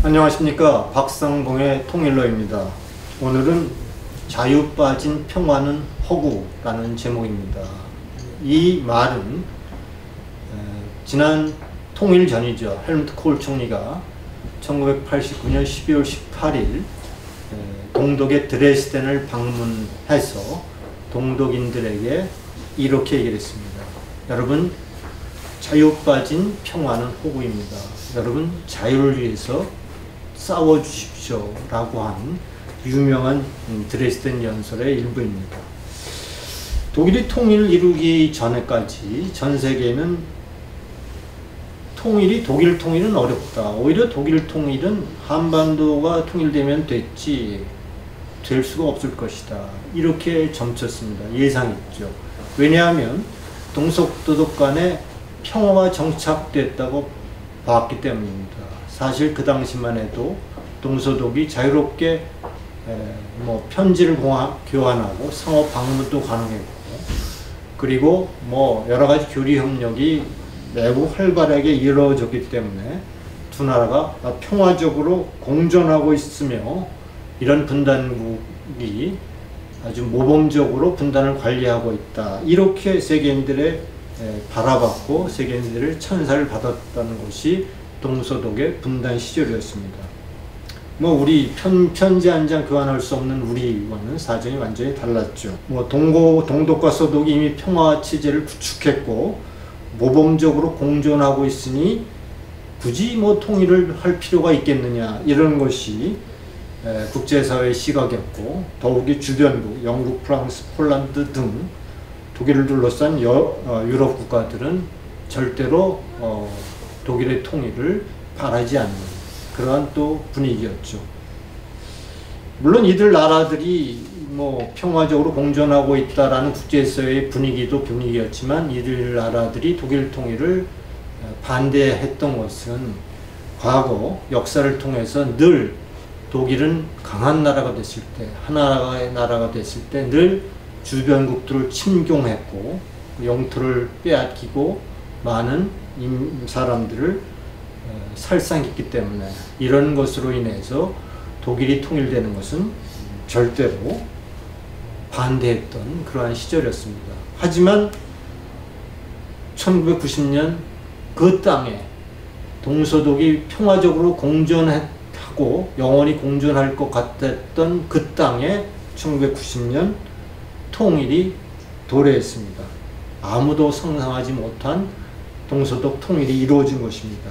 안녕하십니까. 박상봉의 통일러입니다. 오늘은 자유 빠진 평화는 허구라는 제목입니다. 이 말은 지난 통일 전이죠. 헬무트 콜 총리가 1989년 12월 18일 동독의 드레스덴을 방문해서 동독인들에게 이렇게 얘기를 했습니다. 여러분, 자유 빠진 평화는 호구입니다. 여러분, 자유를 위해서 싸워주십시오 라고 한 유명한 드레스덴 연설의 일부입니다. 독일이 통일을 이루기 전에까지 전 세계는 독일 통일은 어렵다. 오히려 독일 통일은 한반도가 통일되면 됐지 될 수가 없을 것이다. 이렇게 점쳤습니다. 예상했죠. 왜냐하면 동서도독 간에 평화가 정착됐다고 봤기 때문입니다. 사실 그 당시만 해도 동서독이 자유롭게 편지를 교환하고 상호 방문도 가능했고, 그리고 여러 가지 교류 협력이 매우 활발하게 이루어졌기 때문에 두 나라가 평화적으로 공존하고 있으며, 이런 분단국이 아주 모범적으로 분단을 관리하고 있다. 이렇게 세계인들의 바라봤고 세계인들의 찬사를 받았다는 것이 동서독의 분단 시절이었습니다. 우리 편지 한 장 교환할 수 없는 우리와는 사정이 완전히 달랐죠. 동독과 서독이 이미 평화 체제를 구축했고 모범적으로 공존하고 있으니 굳이 통일을 할 필요가 있겠느냐, 이런 것이 국제사회의 시각이었고, 더욱이 주변국, 영국, 프랑스, 폴란드 등 독일을 둘러싼 유럽 국가들은 절대로 독일의 통일을 바라지 않는 그러한 또 분위기였죠. 물론 이들 나라들이 평화적으로 공존하고 있다라는 국제사회의 분위기였지만, 이들 나라들이 독일 통일을 반대했던 것은 과거 역사를 통해서 늘 독일은 강한 나라가 됐을 때, 하나의 나라가 됐을 때 늘 주변국들을 침공했고 영토를 빼앗기고 많은 사람들을 살상했기 때문에, 이런 것으로 인해서 독일이 통일되는 것은 절대로 반대했던 그러한 시절이었습니다. 하지만 1990년 그 땅에 동서독이 평화적으로 공존하고 영원히 공존할 것 같았던 그 땅에 1990년 통일이 도래했습니다. 아무도 상상하지 못한 동서독 통일이 이루어진 것입니다.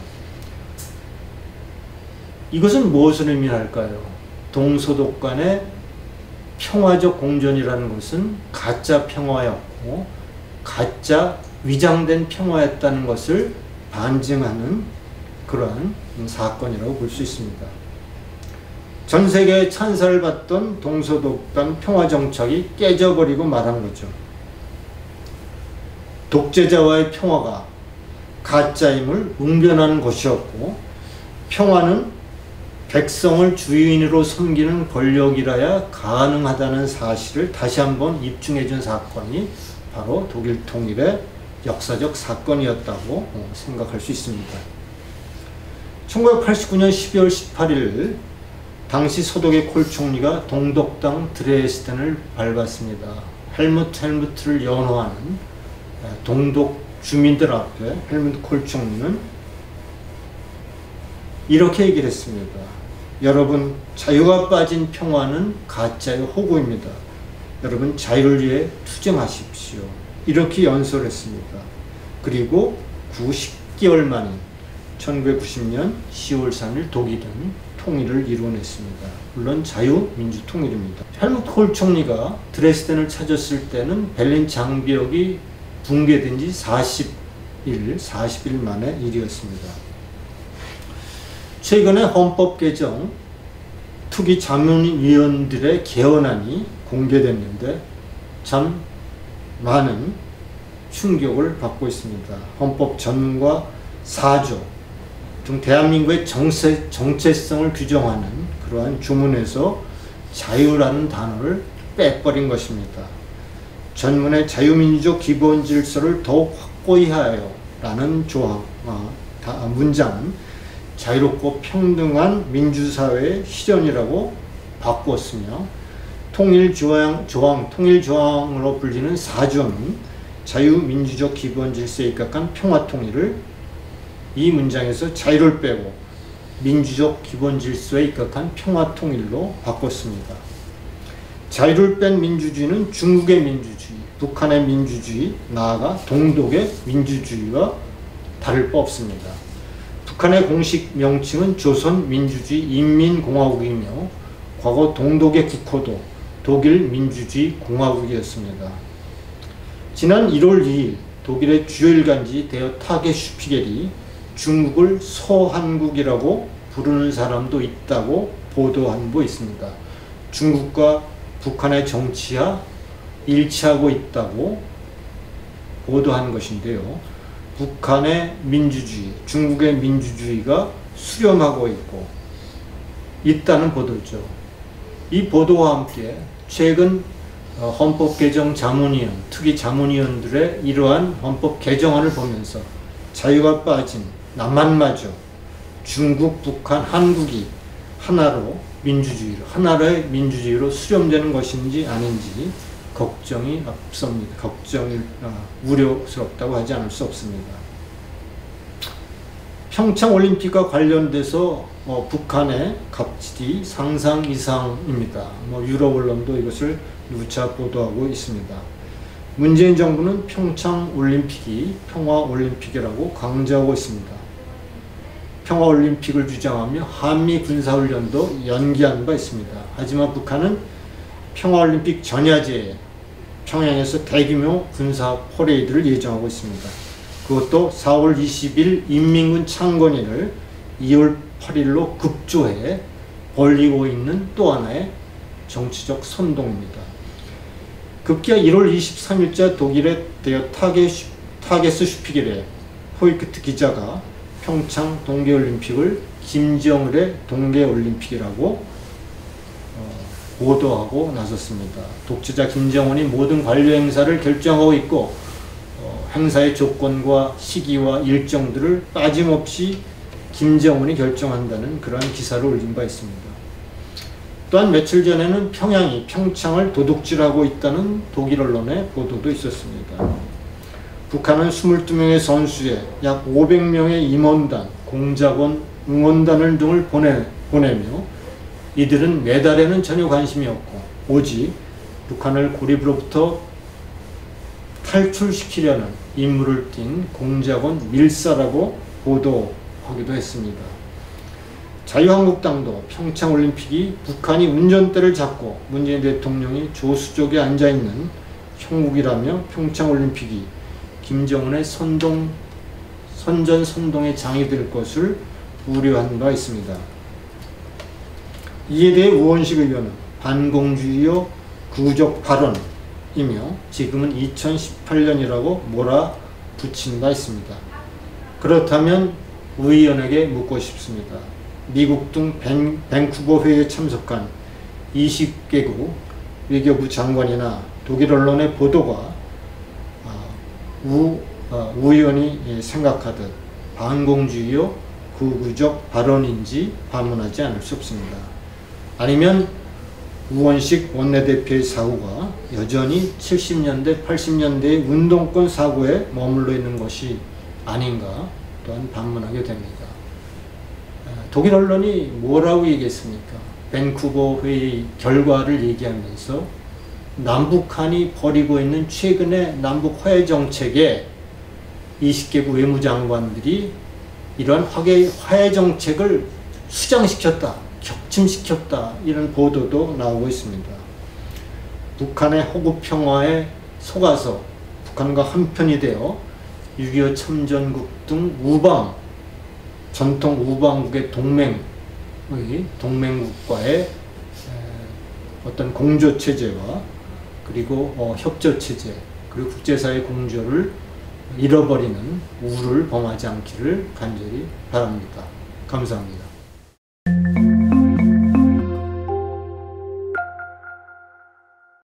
이것은 무엇을 의미할까요? 동서독 간의 평화적 공존이라는 것은 가짜 평화였고 가짜 위장된 평화였다는 것을 반증하는 그러한 사건이라고 볼 수 있습니다. 전 세계의 찬사를 받던 동서독 간 평화 정착이 깨져버리고 말한 거죠. 독재자와의 평화가 가짜임을 웅변하는 것이었고, 평화는 백성을 주인으로 섬기는 권력이라야 가능하다는 사실을 다시 한번 입증해 준 사건이 바로 독일 통일의 역사적 사건이었다고 생각할 수 있습니다. 1989년 12월 18일 당시 서독의 콜 총리가 동독당 드레스덴을 밟았습니다. 헬무트를 연호하는 동독 주민들 앞에 헬무트 콜 총리는 이렇게 얘기를 했습니다. 여러분, 자유가 빠진 평화는 가짜의 호구입니다. 여러분, 자유를 위해 투쟁하십시오. 이렇게 연설했습니다. 그리고 90개월 만인 1990년 10월 3일 독일은 통일을 이루어냈습니다. 물론 자유민주 통일입니다. 헬무트 콜 총리가 드레스덴을 찾았을 때는 베를린 장벽이 붕괴된 지 40일 만의 일이었습니다. 최근에 헌법 개정 투기 자문위원들의 개헌안이 공개됐는데 참 많은 충격을 받고 있습니다. 헌법 전문가 4조 등 대한민국의 정체성을 규정하는 그러한 조문에서 자유라는 단어를 빼버린 것입니다. 전문의 자유민주적 기본 질서를 더욱 확고히 하여 라는 문장은 자유롭고 평등한 민주사회의 실현이라고 바꾸었으며 통일조항으로 불리는 4조는 자유민주적 기본질서에 입각한 평화통일을 이 문장에서 자유를 빼고 민주적 기본질서에 입각한 평화통일로 바꿨습니다. 자유를 뺀 민주주의는 중국의 민주주의, 북한의 민주주의, 나아가 동독의 민주주의와 다를 바 없습니다. 북한의 공식 명칭은 조선민주주의 인민공화국이며 과거 동독의 국호도 독일 민주주의 공화국이었습니다. 지난 1월 2일 독일의 주요 일간지 데어 타게 슈피겔이 중국을 서한국이라고 부르는 사람도 있다고 보도한 바 있습니다. 중국과 북한의 정치와 일치하고 있다고 보도한 것인데요. 북한의 민주주의, 중국의 민주주의가 수렴하고 있다는 보도죠. 이 보도와 함께 최근 헌법 개정 자문위원, 특히 자문위원들의 이러한 헌법 개정안을 보면서 자유가 빠진 남한마저 중국, 북한, 한국이 하나의 민주주의로 수렴되는 것인지 아닌지 걱정이 앞섭니다. 우려스럽다고 하지 않을 수 없습니다. 평창올림픽과 관련돼서 북한의 갑질이 상상 이상입니다. 유럽 언론도 이것을 누차 보도하고 있습니다. 문재인 정부는 평창올림픽이 평화올림픽이라고 강조하고 있습니다. 평화올림픽을 주장하며 한미 군사훈련도 연기한 바 있습니다. 하지만 북한은 평화올림픽 전야제에 평양에서 대규모 군사 퍼레이드를 예정하고 있습니다. 그것도 4월 20일 인민군 창건일을 2월 8일로 급조해 벌리고 있는 또 하나의 정치적 선동입니다. 급기야 1월 23일자 독일의 데어 타게스 슈피겔의 호이크트 기자가 평창 동계올림픽을 김정을의 동계올림픽이라고 보도하고 나섰습니다. 독재자 김정은이 모든 관료 행사를 결정하고 있고 행사의 조건과 시기와 일정들을 빠짐없이 김정은이 결정한다는 그러한 기사를 올린 바 있습니다. 또한 며칠 전에는 평양이 평창을 도둑질하고 있다는 독일 언론의 보도도 있었습니다. 북한은 22명의 선수에 약 500명의 임원단, 공작원, 응원단을 등을 보내며 이들은 메달에는 전혀 관심이 없고 오직 북한을 고립으로부터 탈출시키려는 임무를 띈 공작원 밀사라고 보도하기도 했습니다. 자유한국당도 평창올림픽이 북한이 운전대를 잡고 문재인 대통령이 조수석에 앉아있는 형국이라며 평창올림픽이 김정은의 선전선동의 장이 될 것을 우려한 바 있습니다. 이에 대해 우원식 의원은 반공주의요 구적 발언이며 지금은 2018년이라고 몰아붙인 바 있습니다. 그렇다면 의원에게 묻고 싶습니다. 미국 등 밴쿠버 회의에 참석한 20개국 외교부 장관이나 독일 언론의 보도가 우 의원이 생각하듯 반공주의요 구구적 발언인지 반문하지 않을 수 없습니다. 아니면 우원식 원내대표의 사고가 여전히 70년대, 80년대의 운동권 사고에 머물러 있는 것이 아닌가 또한 반문하게 됩니다. 독일 언론이 뭐라고 얘기했습니까? 밴쿠버 회의 결과를 얘기하면서 남북한이 벌이고 있는 최근의 남북 화해 정책에 20개국 외무장관들이 이러한 화해 정책을 수장시켰다, 격침시켰다 이런 보도도 나오고 있습니다. 북한의 허구 평화에 속아서 북한과 한편이 되어 6.25 참전국 등 전통 우방국의 동맹국과의 어떤 공조체제와 그리고 협조체제 그리고 국제사회 공조를 잃어버리는 우를 범하지 않기를 간절히 바랍니다. 감사합니다.